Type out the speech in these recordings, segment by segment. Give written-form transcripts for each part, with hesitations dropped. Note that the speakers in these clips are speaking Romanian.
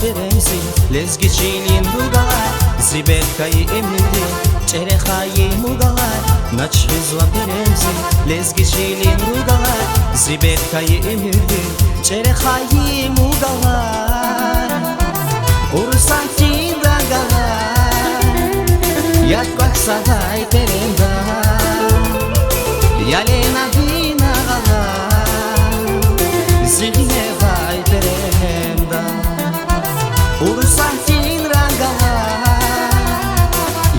beremzi lezgichilin rugar zibelkai emildi çerehayi mugar nachizwa beremzi lezgichilin rugar zibelkai emildi çerehayi mugar ursantin ragar yakwak saday perenda yalena vina zihne vai perenda ursantin ragar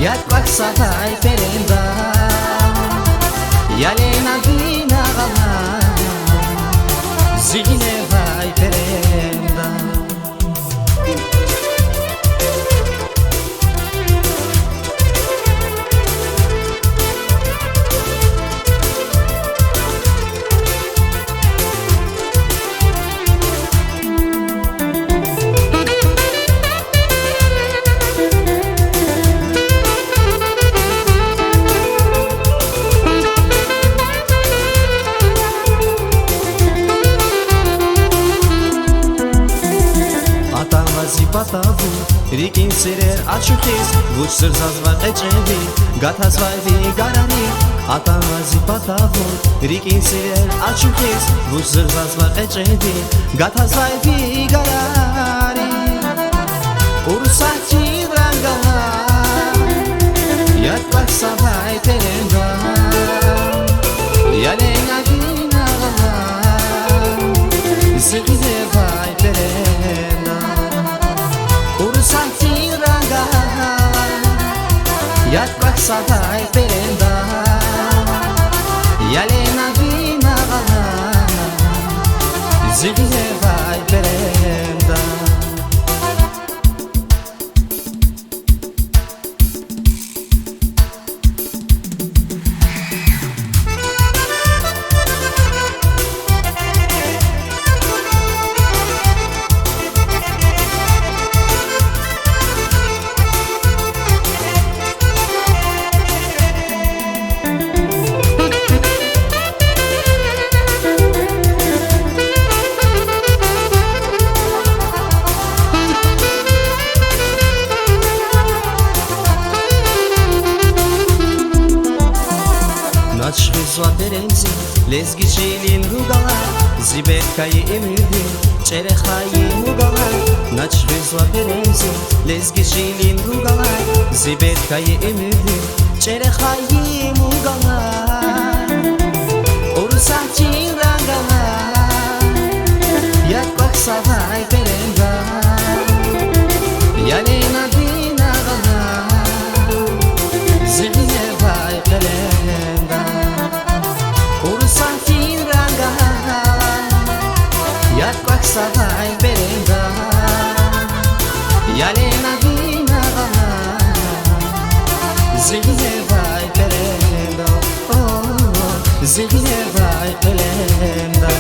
yakwak saday perenda yalena vina zihne vai perenda Zipatavu, rikin serer açukiz, vuç sırzazvar ecevi, gatazvayvi garari. Atama zipatavu, rikin serer açukiz, vuç sırzazvar ecevi, gatazvayvi garari. Ursati rangala, yatmak sabay terenda, yalena vina, zikide vay terenda. Ursantin ragar yakwak saday perenda yalena vina zihne vai perenda Nachizwa beremzi lezgichilin rugalar zibelkai emirdi çerehayi mugalar Nachizwa beremzi lezgichilin rugalar zibelkai emirdi çerehayi mugalar Ursantin ragar yakwak saday perenda yalena vina zihne vai perenda Ursantin ragar yakwak saday perenda yalena vina zihne vai perenda zihne vai perenda